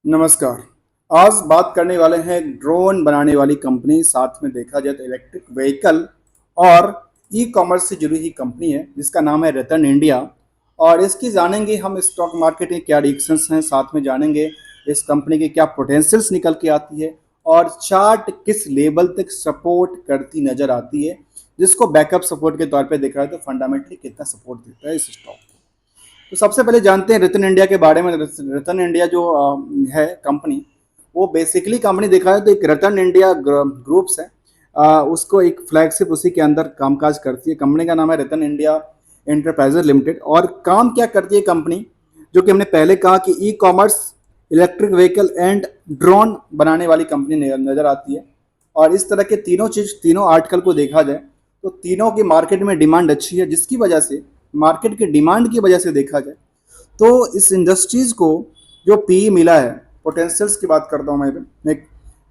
नमस्कार। आज बात करने वाले हैं ड्रोन बनाने वाली कंपनी, साथ में देखा जाए तो इलेक्ट्रिक व्हीकल और ई कॉमर्स से जुड़ी हुई कंपनी है जिसका नाम है रतन इंडिया। और इसकी जानेंगे हम स्टॉक मार्केट में क्या रिएक्शंस हैं, साथ में जानेंगे इस कंपनी के क्या पोटेंशियल्स निकल के आती है और चार्ट किस लेवल तक सपोर्ट करती नजर आती है, जिसको बैकअप सपोर्ट के तौर पे देखा है तो फंडामेंटली कितना सपोर्ट देता है इस स्टॉक को। तो सबसे पहले जानते हैं रतन इंडिया के बारे में। रतन इंडिया जो है कंपनी, वो बेसिकली कंपनी देखा है तो एक रतन इंडिया ग्रुप्स है। उसको एक फ्लैगशिप उसी के अंदर कामकाज करती है। कंपनी का नाम है रतन इंडिया एंटरप्राइजेज लिमिटेड। और काम क्या करती है कंपनी, जो कि हमने पहले कहा कि e commerce, electric vehicle and drone बनाने वाली कंपनी नज़र आती है। और इस तरह के तीनों आर्टिकल को देखा जाए तो तीनों की मार्केट में डिमांड अच्छी है, जिसकी वजह से मार्केट के डिमांड की वजह से देखा जाए तो इस इंडस्ट्रीज को जो पी मिला है, पोटेंशियल्स की बात करता हूँ मैं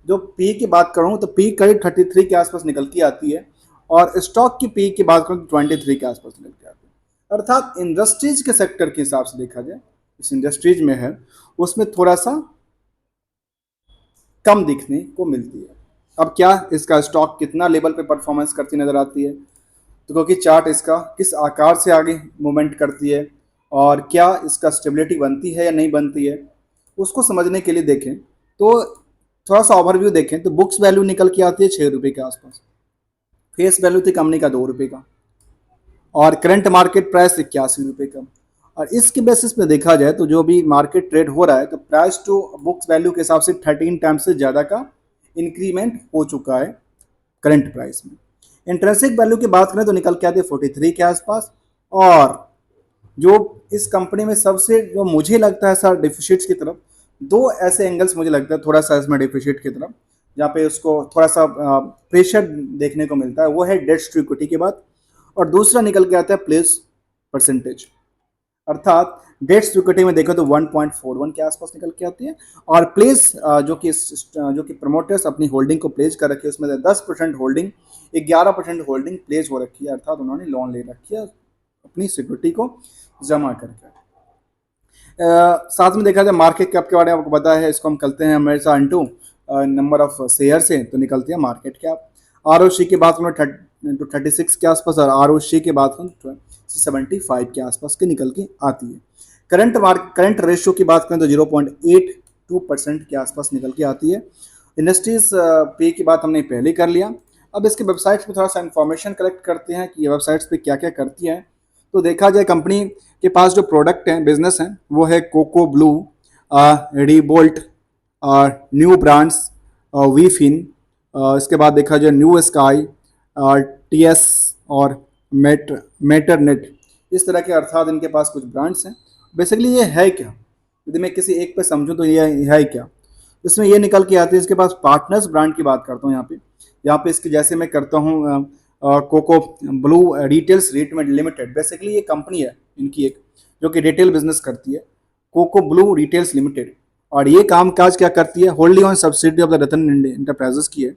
जो पी की बात करूँ तो पी करीब 33 के आसपास निकल के आती है। और स्टॉक की पी की बात करूँ तो 23 के आसपास निकल के आती है। अर्थात इंडस्ट्रीज के सेक्टर के हिसाब से देखा जाए, इस इंडस्ट्रीज में है उसमें थोड़ा सा कम दिखने को मिलती है। अब क्या इसका स्टॉक कितना लेवल पे परफॉर्मेंस करती नजर आती है, तो क्योंकि चार्ट इसका किस आकार से आगे मूवमेंट करती है और क्या इसका स्टेबिलिटी बनती है या नहीं बनती है, उसको समझने के लिए देखें तो थोड़ा सा ओवरव्यू देखें तो बुक्स वैल्यू निकल के आती है 6 रुपये के आसपास। फेस वैल्यू थी कंपनी का 2 रुपये का और करंट मार्केट प्राइस 81 रुपये का। और इसके बेसिस पे देखा जाए तो जो भी मार्केट ट्रेड हो रहा है तो प्राइस टू बुक्स वैल्यू के हिसाब से 13 टाइम्स से ज़्यादा का इंक्रीमेंट हो चुका है करंट प्राइस में। इंट्रेंसिक वैल्यू की बात करें तो निकल के आती है 43 के आसपास। और जो इस कंपनी में सबसे जो मुझे लगता है सर डिफिशिट्स की तरफ, दो ऐसे एंगल्स मुझे लगता है थोड़ा सा इसमें डिफिशिट की तरफ, जहाँ पे उसको थोड़ा सा प्रेशर देखने को मिलता है, वो है डेट टू इक्विटी की बात। और दूसरा निकल के आता है प्लेस परसेंटेज। अर्थात डेट्स टू इक्विटी में देखो तो 1.41 के आसपास निकल के आती है। और प्लेस जो कि प्रमोटर्स अपनी होल्डिंग को प्लेस कर रखी है, उसमें 10% होल्डिंग, 11% होल्डिंग प्लेस हो रखी है। अर्थात उन्होंने लोन ले रखी है अपनी सिक्योरिटी को जमा करके। साथ में देखा जाए मार्केट कैप के बारे में आपको पता है, इसको हम करते हैं हमेशा इंटू नंबर ऑफ शेयर से, तो निकलती है मार्केट कैप। आरओसी की बात करें तो 36 के आसपास और आरओसी की बात करें 75 के आसपास की निकल के आती है। करंट रेशियो की बात करें तो 0.82% के आसपास निकल के आती है। इंडस्ट्रीज पे की बात हमने पहले कर लिया। अब इसके वेबसाइट्स पे थोड़ा सा इन्फॉर्मेशन कलेक्ट करते हैं कि ये वेबसाइट्स पे क्या क्या करती हैं। तो देखा जाए कंपनी के पास जो प्रोडक्ट हैं, बिजनेस हैं, वो है कोको ब्लू, रीबोल्ट, न्यू ब्रांड्स, वीफिन, इसके बाद देखा जाए न्यू स्काई, टीएस और मेटरनेट, इस तरह के अर्थात इनके पास कुछ ब्रांड्स हैं। बेसिकली ये है क्या, यदि मैं किसी एक पे समझूं तो ये है क्या, इसमें ये निकल के आती है। इसके पास पार्टनर्स ब्रांड की बात करता हूँ यहाँ पे इसकी जैसे मैं करता हूँ कोको ब्लू रिटेल्स रेटमेंट लिमिटेड। बेसिकली ये कंपनी है इनकी एक, जो कि रिटेल बिजनेस करती है, कोको ब्लू रिटेल्स लिमिटेड। और ये काम काज क्या करती है, holding on subsidy of the Ratan enterprises की है।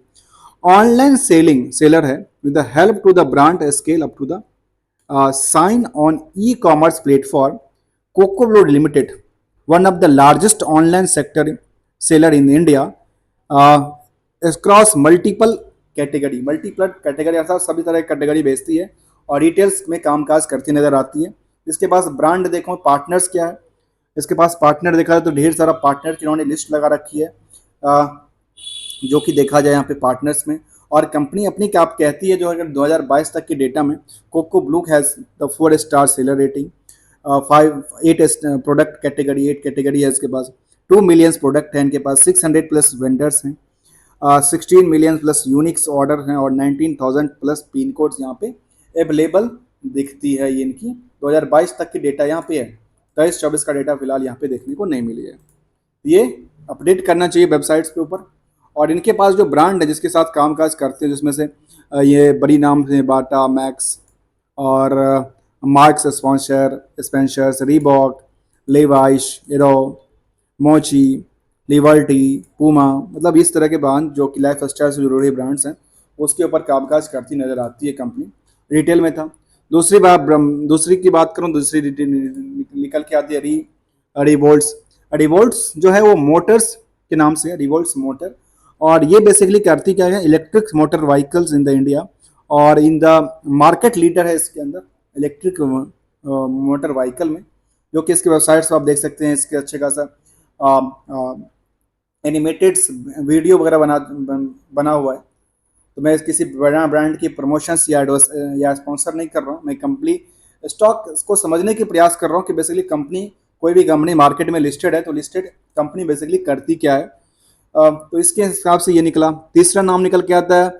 ऑनलाइन सेलर है with the help to the brand scale up to the sign on e-commerce platform. Coco Blue Limited, one of the largest online sector seller in India, uh, across multiple category अर्थात सभी तरह की category बेचती है और retails में कामकाज करती नजर आती है। इसके पास ब्रांड देखो, पार्टनर्स क्या है, इसके पास पार्टनर देखा जाए तो ढेर सारा पार्टनर की इन्होंने लिस्ट लगा रखी है, जो कि देखा जाए यहाँ पे पार्टनर्स में। और कंपनी अपनी क्या कहती है, जो अगर 2022 तक के डेटा में Coco Blue has the 4 star seller rating, 8 product category, 8 category है इसके पास, 2 मिलियंस प्रोडक्ट है इनके पास, 600 प्लस वेंडर्स हैं, 16 मिलियन प्लस यूनिक्स ऑर्डर हैं और 19,000 प्लस पिन कोड्स यहाँ पे अवेलेबल दिखती है। ये इनकी 2022 तक की डेटा यहाँ पे है, 23-24 का डेटा फिलहाल यहाँ पे देखने को नहीं मिली है। ये अपडेट करना चाहिए वेबसाइट्स के ऊपर। और इनके पास जो ब्रांड है जिसके साथ कामकाज करते हैं, जिसमें से ये बड़ी नाम है बाटा, मैक्स और मार्क्स स्पेंसर्स, रीबॉक, लेवाइश, एरो, मोची, लिबर्टी, पूमा, मतलब इस तरह के ब्रांड जो कि लाइफ स्टाइल से जुड़े ब्रांड्स हैं, उसके ऊपर कामकाज करती नज़र आती है कंपनी। रिटेल में था। दूसरी की बात करूँ, दूसरी निकल के आती है रीबोल्ट्स, रिवोल्ट्स जो है वो मोटर्स के नाम से है, रिवोल्ट्स मोटर। और ये बेसिकली करती क्या है, electric motor vehicles in the India, और इन द मार्केट लीडर है इसके अंदर इलेक्ट्रिक मोटर व्हीकल में, जो कि इसके वेबसाइट से आप देख सकते हैं। इसके अच्छे खासा एनिमेटेड वीडियो वगैरह बना हुआ है। तो मैं किसी बड़ा ब्रांड की प्रमोशंस या स्पॉन्सर नहीं कर रहा हूँ, मैं कंपनी स्टॉक को समझने के प्रयास कर रहा हूँ कि बेसिकली कंपनी, कोई भी कंपनी मार्केट में लिस्टेड है तो लिस्टेड कंपनी बेसिकली करती क्या है। तो इसके हिसाब से ये निकला। तीसरा नाम निकल के आता है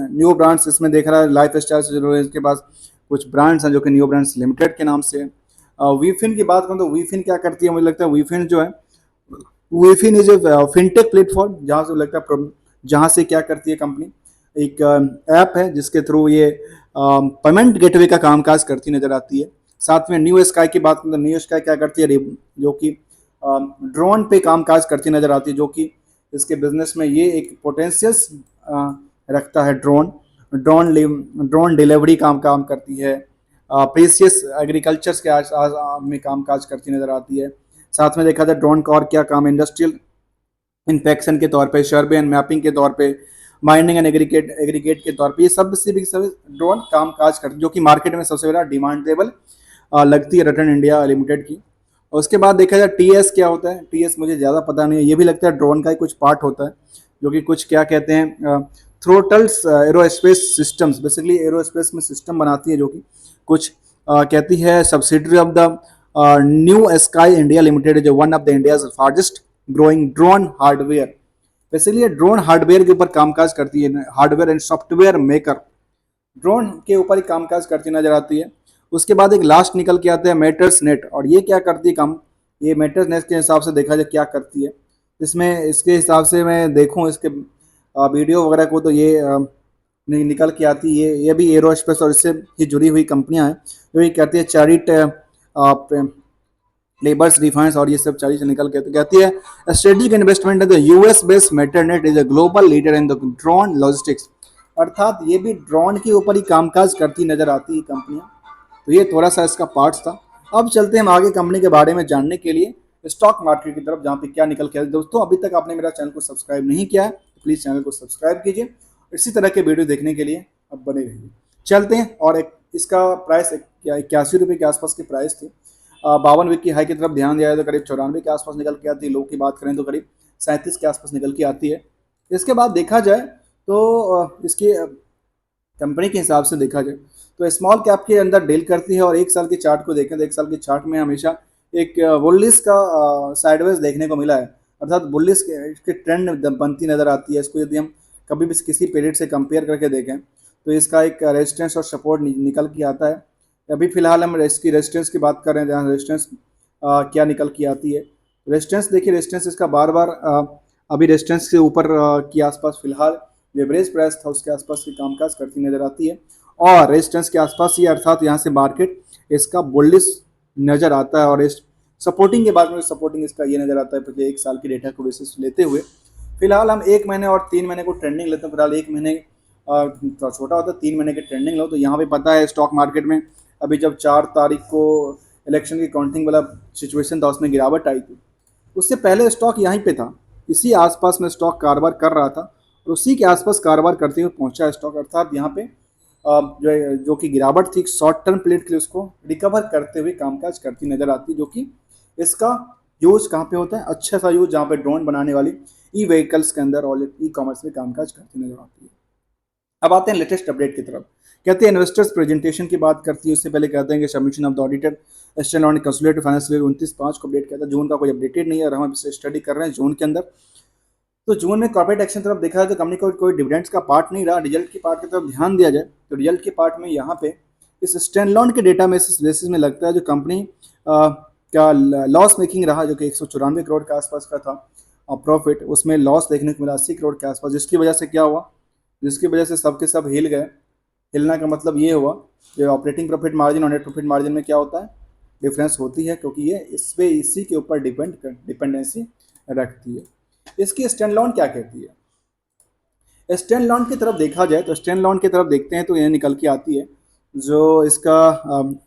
न्यू ब्रांड्स। इसमें देख रहा है लाइफ स्टाइल से इसके पास कुछ ब्रांड्स हैं जो कि न्यू ब्रांड्स लिमिटेड के नाम से। वीफिन की बात करूँ तो वीफिन क्या करती है, मुझे लगता है वीफिन जो है, वीफिन इज ए फिनटेक प्लेटफॉर्म, जहाँ से लगता है जहाँ से क्या करती है कंपनी, एक ऐप है जिसके थ्रू ये पेमेंट गेटवे का कामकाज करती नजर आती है। साथ में न्यू स्काई की बात करें तो न्यू स्काई क्या करती है, जो कि ड्रोन पे कामकाज करती नजर आती है, जो कि इसके बिजनेस में ये एक पोटेंशियल्स रखता है। ड्रोन ड्रोन ड्रोन डिलीवरी काम करती है। प्रीसियस एग्रीकल्चर के में कामकाज करती नजर आती है। साथ में देखा जाए ड्रोन का और क्या काम, इंडस्ट्रियल इंफेक्शन के तौर पे, सर्वे एंड मैपिंग के तौर पे, माइनिंग एंड एग्रीगेट के तौर पे, ये सब से भी सब ड्रोन काम काज करती है, जो कि मार्केट में सबसे बड़ा डिमांडेबल लगती है रतन इंडिया लिमिटेड की। और उसके बाद देखा जाए टीएस क्या होता है, टीएस मुझे ज़्यादा पता नहीं है, ये भी लगता है ड्रोन का ही कुछ पार्ट होता है, जो कि कुछ क्या कहते हैं, throttles aerospace systems, basically aerospace में सिस्टम बनाती है, जो कि कुछ कहती है subsidiary of the New Sky India Limited, जो one of the India's largest growing drone hardware, basically drone hardware के ऊपर कामकाज करती है, hardware and software maker, drone के ऊपर ही कामकाज करती नजर आती है। उसके बाद एक लास्ट निकल के आता है मैटर्स नेट, और ये क्या करती है काम, ये मैटर्स नेट के हिसाब से देखा जाए क्या करती है, इसमें इसके हिसाब से मैं देखूं इसके वीडियो वगैरह को, तो ये निकल के आती है, ये भी एरोस्पेस और इससे ही जुड़ी हुई कंपनियां हैं, जो ये कहती है चैरिट लेबर्स रिफाइंस, और ये सब चारी से निकल के तो कहती है स्ट्रेटेजिक इन्वेस्टमेंट है the US based Matternet is a global leader in the drone logistics, अर्थात ये भी ड्रोन के ऊपर ही कामकाज करती नजर आती है कंपनियां। तो ये थोड़ा सा इसका पार्ट्स था। अब चलते हैं हम आगे कंपनी के बारे में जानने के लिए स्टॉक मार्केट की तरफ, जहाँ पे क्या निकल के आया। दोस्तों अभी तक आपने मेरा चैनल को सब्सक्राइब नहीं किया है तो प्लीज़ चैनल को सब्सक्राइब कीजिए, इसी तरह के वीडियो देखने के लिए अब बने रहिए। चलते हैं, और इसका प्राइस 81 रुपये के आसपास की प्राइस थी। 52 वीक की हाई की तरफ ध्यान दिया जाए तो करीब 94 के आसपास निकल के आती है, लो की बात करें तो करीब 37 के आसपास निकल के आती है। इसके बाद देखा जाए तो इसकी कंपनी के हिसाब से देखा जाए तो स्मॉल कैप के अंदर डील करती है, और एक साल के चार्ट को देखें तो एक साल के चार्ट में हमेशा एक बुलिश का साइडवेज देखने को मिला है, अर्थात बुलिश के ट्रेंड बनती नजर आती है। इसको यदि हम कभी भी किसी पीरियड से कंपेयर करके देखें तो इसका एक रेजिस्टेंस और सपोर्ट निकल के आता है। अभी फिलहाल हम इसकी रेजिस्टेंस की बात कर रहे हैं, जहाँ रेजिस्टेंस क्या निकल के आती है। रेजिस्टेंस देखिए, रेजिस्टेंस इसका बार बार अभी रेजिस्टेंस के ऊपर के आसपास फिलहाल एवरेज प्राइस था उसके आसपास की कामकाज करती नजर आती है, और रेजिस्टेंस के आसपास ही, अर्थात यहाँ से मार्केट इसका बुलिश नजर आता है। और इस सपोर्टिंग के बाद में सपोर्टिंग इसका ये नजर आता है पिछले एक साल की डेटा को बेसिस लेते हुए। फिलहाल हम 1 महीने और 3 महीने को ट्रेंडिंग लेते हैं। फिलहाल 1 महीने थोड़ा छोटा होता है, 3 महीने के ट्रेंडिंग लो, तो यहाँ पे पता है स्टॉक मार्केट में अभी जब 4 तारीख को इलेक्शन की काउंटिंग वाला सिचुएशन था उसमें गिरावट आई थी, उससे पहले स्टॉक यहीं पे था, इसी आसपास में स्टॉक कारोबार कर रहा था, और उसी के आसपास कारोबार करते हुए पहुंचा स्टॉक, अर्थात यहाँ पे जो कि गिरावट थी शॉर्ट टर्म पीरियड के लिए उसको रिकवर करते हुए कामकाज करती नजर आती है। जो कि इसका यूज कहाँ पे होता है, अच्छा सा यूज जहाँ पे ड्रोन बनाने वाली ई व्हीकल्स के अंदर और ई कॉमर्स में कामकाज करती नजर आती है। अब आते हैं लेटेस्ट अपडेट की तरफ। कहते हैं इन्वेस्टर्स प्रेजेंटेशन की बात करती है, उससे पहले कहते हैं कि submission of the auditor standard consolidated financial year 29/5 को अपडेट किया था। जून का कोई अपडेटेड नहीं है, और हम इसे स्टडी कर रहे हैं जून के अंदर। तो जून में कॉर्पोरेट एक्शन तरफ देखा जाए तो कंपनी को कोई डिविडेंड्स का पार्ट नहीं रहा। रिजल्ट की पार्ट की तरफ ध्यान दिया जाए तो रिजल्ट के पार्ट में यहाँ पे इस स्टैंडअलोन के डेटा बेसिस में लगता है जो कंपनी का लॉस मेकिंग रहा, जो कि 194 करोड़ के आसपास का था प्रॉफिट, उसमें लॉस देखने को मिला 80 करोड़ के आसपास, जिसकी वजह से क्या हुआ, जिसकी वजह से सबके सब हिल गए। हिलना का मतलब ये हुआ कि ऑपरेटिंग प्रॉफिट मार्जिन और नेट प्रॉफिट मार्जिन में क्या होता है, डिफरेंस होती है, क्योंकि ये इसी के ऊपर डिपेंडेंसी रखती है। इसकी स्टैंडअलोन क्या कहती है। स्टैंडअलोन की तरफ देखा जाए तो स्टैंडअलोन की तरफ देखते हैं तो ये निकल के आती है, जो इसका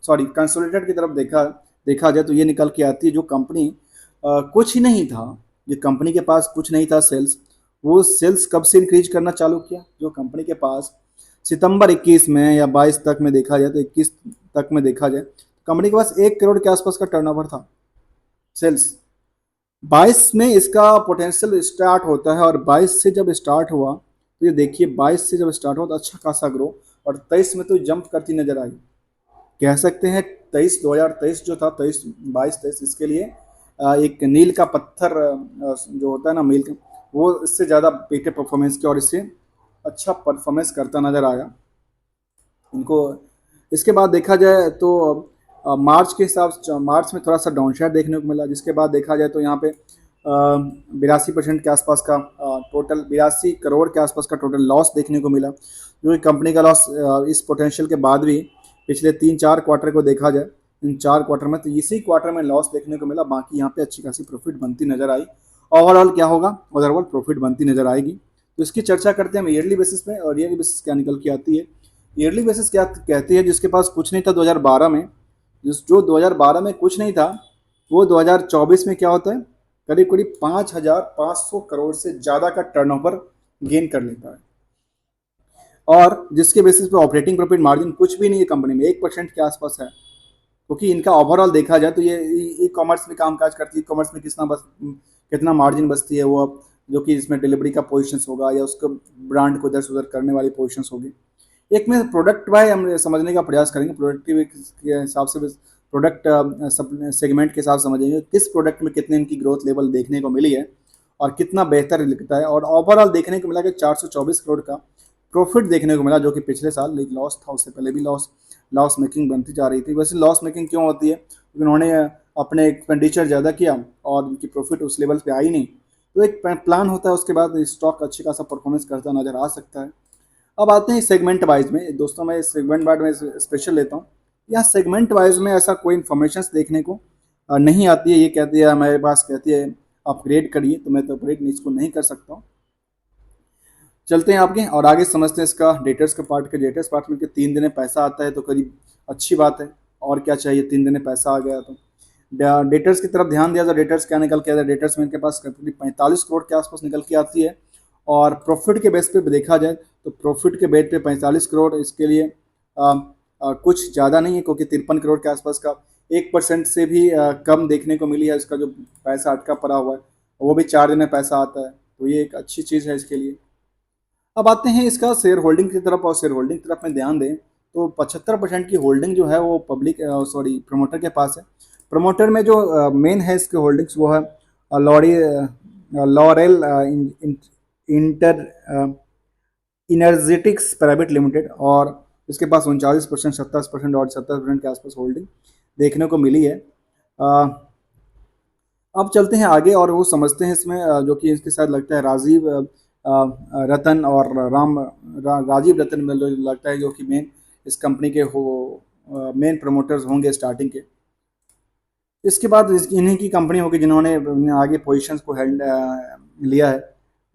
कंसोलिडेटेड की तरफ देखा जाए तो ये निकल के आती है, जो कंपनी कुछ ही नहीं था, जो कंपनी के पास कुछ नहीं था सेल्स, वो सेल्स कब से इंक्रीज करना चालू किया? जो कंपनी के पास सितंबर 21 में या 22 तक में देखा जाए, तो 21 तक में देखा जाए, कंपनी के पास 1 करोड़ के आसपास का टर्नओवर था सेल्स। 22 में इसका पोटेंशियल स्टार्ट होता है, और 22 से जब स्टार्ट हुआ, तो ये देखिए 22 से जब स्टार्ट हुआ तो अच्छा खासा ग्रो, और 23 में तो जंप करती नजर आई। कह सकते हैं 2023 जो था, 23 22 23, इसके लिए एक नील का पत्थर जो होता है ना, मील का, वो इससे ज़्यादा बेटर परफॉर्मेंस किया और इससे अच्छा परफॉर्मेंस करता नज़र आया इनको। इसके बाद देखा जाए तो मार्च के हिसाब से मार्च में थोड़ा सा डाउन शेयर देखने को मिला, जिसके बाद देखा जाए तो यहाँ पे 82% के आसपास का टोटल 82 करोड़ के आसपास का टोटल लॉस देखने को मिला, जो कि कंपनी का लॉस इस पोटेंशियल के बाद भी पिछले 3-4 क्वार्टर को देखा जाए, इन 4 क्वार्टर में तो इसी क्वार्टर में लॉस देखने को मिला, बाकी यहाँ पे अच्छी खासी प्रॉफिट बनती नजर आई। ओवरऑल क्या होगा? ओवरऑल प्रॉफिट बनती नजर आएगी। तो इसकी चर्चा करते हैं हम ईयरली बेसिस पे, और ईयरली बेसिस क्या निकल के आती है। ईयरली बेसिस क्या कहती है? जिसके पास कुछ नहीं था 2012 में, जो 2012 में कुछ नहीं था, वो 2024 में क्या होता है, करीब करीब 5,500 करोड़ से ज़्यादा का टर्नओवर गेन कर लेता है, और जिसके बेसिस पे ऑपरेटिंग प्रॉफिट मार्जिन कुछ भी नहीं है कंपनी में, 1% के आसपास है। क्योंकि इनका ओवरऑल देखा जाए तो ये ई कॉमर्स में कामकाज करती है, ई कॉमर्स में कितना मार्जिन बचती है वो, अब जो कि इसमें डिलीवरी का पोजीशंस होगा या उसको ब्रांड को इधर से उधर करने वाली पोजीशंस होगी। एक में प्रोडक्ट वाइज हम समझने का प्रयास करेंगे, प्रोडक्टिव के हिसाब से प्रोडक्ट सेगमेंट के हिसाब से समझेंगे किस प्रोडक्ट में कितने इनकी ग्रोथ लेवल देखने को मिली है और कितना बेहतर दिखता है। और ओवरऑल देखने को मिला कि 424 करोड़ का प्रॉफिट देखने को मिला, जो कि पिछले साल एक लॉस था, उससे पहले भी लॉस मेकिंग बनती जा रही थी। वैसे लॉस मेकिंग क्यों होती है? क्योंकि उन्होंने अपने एक्सपेंडिचर ज़्यादा किया और उनकी प्रॉफिट उस लेवल पे आई नहीं, तो एक प्लान होता है, उसके बाद स्टॉक अच्छी खासा परफॉर्मेंस करता नजर आ सकता है। अब आते हैं सेगमेंट वाइज में दोस्तों, मैं सेगमेंट वाइज में स्पेशल लेता हूँ। यहाँ सेगमेंट वाइज में ऐसा कोई इन्फॉर्मेशन देखने को नहीं आती है। ये कहती है हमारे पास, कहती है अपग्रेड करिए, तो मैं तो अपग्रेड इसको नहीं कर सकता हूँ। चलते हैं आपके और आगे समझते हैं इसका डेटर्स का पार्ट। के डेटर्स पार्ट में 3 दिन में पैसा आता है तो करीब अच्छी बात है, और क्या चाहिए, 3 दिन में पैसा आ गया तो। डेटर्स की तरफ ध्यान दिया तो डेटर्स क्या निकल के आता है? डेटर्स में इनके पास करीब 45 करोड़ के आसपास निकल के आती है, और प्रॉफिट के बेस पे देखा जाए तो प्रॉफिट के बेस पे 45 करोड़ इसके लिए कुछ ज़्यादा नहीं है, क्योंकि 53 करोड़ के आसपास का 1% से भी कम देखने को मिली है। इसका जो पैसा अटका पड़ा हुआ है वो भी 4 दिन में पैसा आता है, तो ये एक अच्छी चीज़ है इसके लिए। अब आते हैं इसका शेयर होल्डिंग की तरफ, और शेयर होल्डिंग की तरफ में ध्यान दें तो 75% की होल्डिंग जो है वो पब्लिक प्रमोटर के पास है। प्रमोटर में जो मेन है इसके होल्डिंग्स वो है Lori Laurel Inter Energetics Private Limited, और इसके पास 39%, 27% और 70% के आसपास होल्डिंग देखने को मिली है। अब चलते हैं आगे और वो समझते हैं इसमें जो कि इसके साथ लगता है राजीव रतन और राजीव रतन में लगता है, जो कि मेन इस कंपनी के मेन प्रमोटर्स होंगे स्टार्टिंग के। इसके बाद इन्हीं की कंपनी होगी जिन्होंने आगे पोजीशंस को लिया है।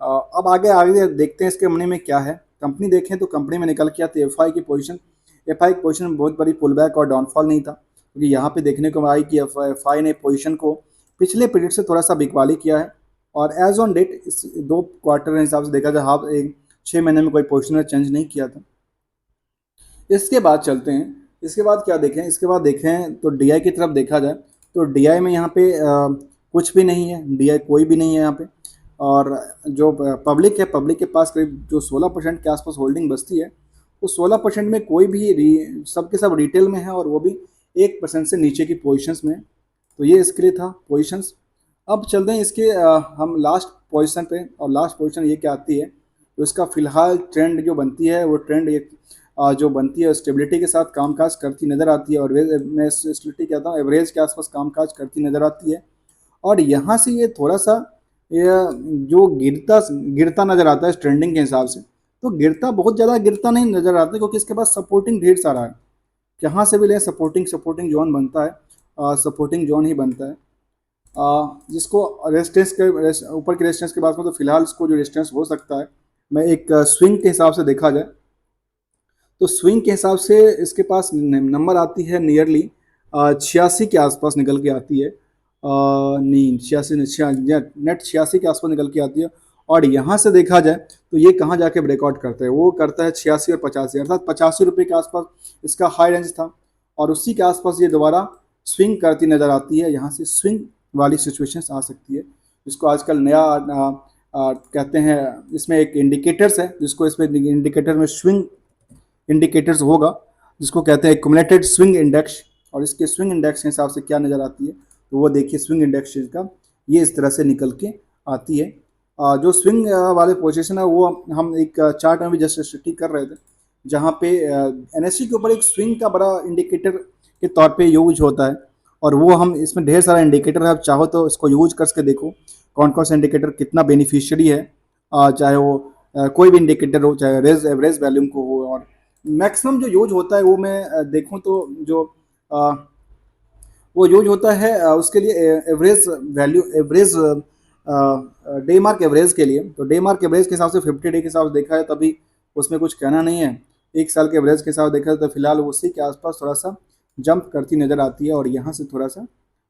अब आगे आगे देखते हैं इसके मनी में क्या है। कंपनी देखें तो कंपनी में निकल के आती है एफ आई की पोजीशन। एफ आई की पोजीशन में बहुत बड़ी पुल बैक और डाउनफॉल नहीं था, क्योंकि यहाँ पे देखने को आई कि एफ आई ने पोजीशन को पिछले पीरियड से थोड़ा सा बिकवाली किया है, और एज ऑन डेट इस 2 क्वार्टर के हिसाब से देखा जाए हाफ 6 महीने में कोई पोजिशनल चेंज नहीं किया था। इसके बाद चलते हैं, इसके बाद क्या देखें, इसके बाद देखें तो डी आई की तरफ देखा जाए तो डी आई में यहाँ पे कुछ भी नहीं है, डी आई कोई भी नहीं है यहाँ पे। और जो पब्लिक है, पब्लिक के पास करीब जो 16% के आसपास होल्डिंग बचती है, वो 16% में कोई भी सबके सब रिटेल में है, और वो भी 1% से नीचे की पोजिशंस में। तो ये इसके लिए था पोजिशंस। अब चलते हैं इसके हम लास्ट पोजीशन पे, और लास्ट पोजीशन ये क्या आती है, तो इसका फिलहाल ट्रेंड जो बनती है वो ट्रेंड एक जो बनती है स्टेबिलिटी के साथ कामकाज करती नज़र आती है, और मैं स्टेबिलिटी कहता हूँ एवरेज के आसपास कामकाज करती नज़र आती है। और यहाँ से ये थोड़ा सा ये जो गिरता नज़र आता है ट्रेंडिंग के हिसाब से, तो गिरता बहुत ज़्यादा गिरता नहीं नज़र आता, क्योंकि इसके पास सपोर्टिंग ढेर सारा है। कहाँ से भी लें सपोर्टिंग जोन बनता है, सपोर्टिंग जोन ही बनता है। जिसको रेजिस्टेंस के ऊपर के रेजिस्टेंस के बाद में, तो फिलहाल इसको जो रेजिस्टेंस हो सकता है, मैं एक स्विंग के हिसाब से देखा जाए तो स्विंग के हिसाब से इसके पास नंबर आती है नियरली 86 के आसपास निकल के आती है। नहीं, 86 नहीं, नेट 86 के आसपास निकल के आती है। और यहाँ से देखा जाए तो ये कहाँ जाके ब्रेकआउट करता है, वो करता है 86 और 85, अर्थात 85 रुपये के आसपास इसका हाई रेंज था, और उसी के आसपास ये दोबारा स्विंग करती नज़र आती है। यहाँ से स्विंग वाली सिचुएशंस आ सकती है, जिसको आजकल नया कहते हैं, इसमें एक इंडिकेटर्स है, जिसको इसमें इंडिकेटर में स्विंग इंडिकेटर्स होगा, जिसको कहते हैं एक्यूमुलेटेड स्विंग इंडेक्स। और इसके स्विंग इंडेक्स के हिसाब से क्या नज़र आती है, तो वो देखिए स्विंग इंडेक्स का ये इस तरह से निकल के आती है। जो स्विंग वाले पोजीशन है वो हम एक चार्ट में भी जस्ट स्टडी कर रहे थे, जहाँ पे एनएससी के ऊपर एक स्विंग का बड़ा इंडिकेटर के तौर पे यूज होता है, और वो हम इसमें ढेर सारा इंडिकेटर है, आप चाहो तो इसको यूज करके देखो कौन कौन सा इंडिकेटर कितना बेनिफिशियरी है। चाहे वो कोई भी इंडिकेटर हो, चाहे रेज एवरेज वैल्यूम को हो, और मैक्सिमम जो यूज होता है वो मैं देखूँ तो जो वो यूज होता है उसके लिए average value, average day mark average के लिए। तो डे मार्क एवरेज के हिसाब से 50 डे के हिसाब से देखा है तभी उसमें कुछ कहना नहीं है। एक साल के एवरेज के हिसाब से देखा है तो फिलहाल उसी के आसपास थोड़ा सा जंप करती नज़र आती है, और यहाँ से थोड़ा सा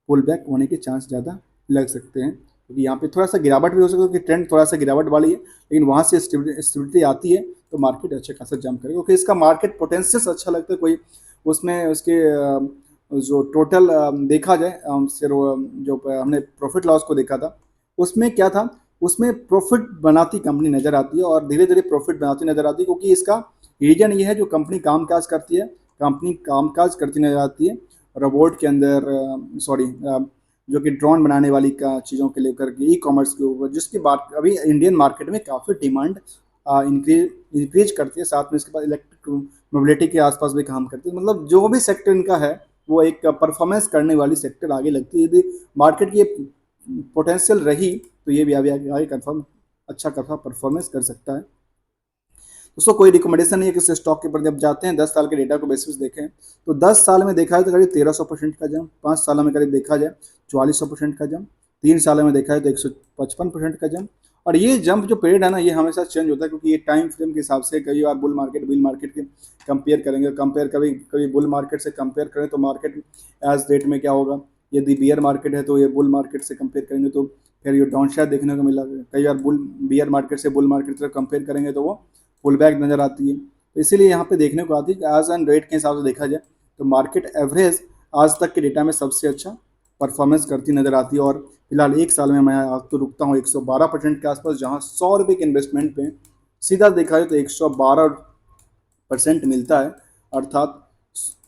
पुल बैक होने के चांस ज़्यादा लग सकते हैं, क्योंकि यहाँ पे थोड़ा सा गिरावट भी हो सकता है, क्योंकि ट्रेंड थोड़ा सा गिरावट वाली है, लेकिन वहाँ से स्टेबिलिटी आती है तो मार्केट अच्छा खासा जंप करेगा, क्योंकि इसका मार्केट पोटेंशियल अच्छा लगता है। कोई उसमें उसके जो टोटल देखा जाए फिर जो हमने प्रॉफिट लॉस को देखा था, उसमें क्या था, उसमें प्रॉफिट बनाती कंपनी नज़र आती है, और धीरे धीरे प्रॉफिट बनाती नज़र आती है, क्योंकि इसका रीजन ये है जो कंपनी कामकाज करती है, कंपनी कामकाज करती नज़र आती है रोबोट के अंदर, सॉरी जो कि ड्रोन बनाने वाली का चीज़ों के लेकर के, ई कॉमर्स के ऊपर, जिसकी बात अभी इंडियन मार्केट में काफ़ी डिमांड इंक्रीज करती है। साथ में इसके बाद इलेक्ट्रिक मोबिलिटी के आसपास भी काम करती है, मतलब जो भी सेक्टर इनका है वो एक परफॉर्मेंस करने वाली सेक्टर आगे लगती है। यदि मार्केट की पोटेंशियल रही तो ये भी आगे आगे कन्फर्म अच्छा खासा परफॉर्मेंस कर सकता है। दोस्तों कोई रिकमेंडेशन नहीं है कि स्टॉक के प्रति अब जाते हैं 10 साल के डेटा को बेसिस देखें तो 10 साल में देखा है तो करीब 1300% का जंप, 5 सालों में करीब देखा जाए 4400% का जंप, 3 सालों में देखा है तो 155% का जंप। और ये जंप जो पीरियड है ना, ये हमेशा चेंज होता है, क्योंकि ये टाइम फ्रेम के हिसाब से कई बार बुल मार्केट बिल मार्केट के कंपेयर करेंगे, कभी कभी बुल मार्केट से कंपेयर करें तो मार्केट एज डेट में क्या होगा, यदि बियर मार्केट है तो ये बुल मार्केट से कंपेयर करेंगे तो फिर ये डाउन शेयर देखने को मिला। कई बार बियर मार्केट से बुल मार्केट से कंपेयर करेंगे तो वो पुल बैक नज़र आती है। तो इसीलिए यहाँ पे देखने को आती है कि आज एंड रेट के हिसाब से देखा जाए तो मार्केट एवरेज आज तक के डेटा में सबसे अच्छा परफॉर्मेंस करती नज़र आती है। और फिलहाल एक साल में मैं आज तो रुकता हूँ 112% के आसपास, जहाँ 100 रुपये के इन्वेस्टमेंट पे सीधा देखा जाए तो 112% मिलता है, अर्थात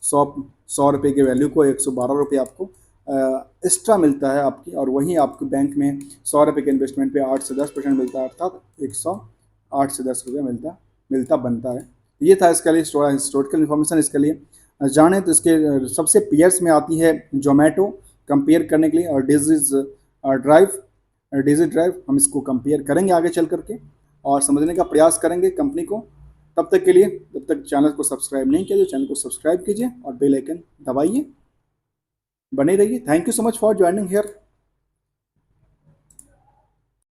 100 रुपये के वैल्यू को 112 रुपये आपको एक्स्ट्रा मिलता है आपकी, और वहीं आपके बैंक में 100 रुपये के इन्वेस्टमेंट पे 8 से 10% मिलता है, अर्थात 108 से 10 रुपये मिलता बनता है। ये था इसके लिए हिस्टोरिकल इन्फॉर्मेशन। इसके लिए जाने तो इसके सबसे पीयर्स में आती है जोमेटो कंपेयर करने के लिए, और डिजिट ड्राइव हम इसको कंपेयर करेंगे आगे चल करके और समझने का प्रयास करेंगे कंपनी को। तब तक के लिए, जब तक चैनल को सब्सक्राइब नहीं किया तो चैनल को सब्सक्राइब कीजिए और बेल आइकन दबाइए, बने रहिए। Thank you so much for joining here.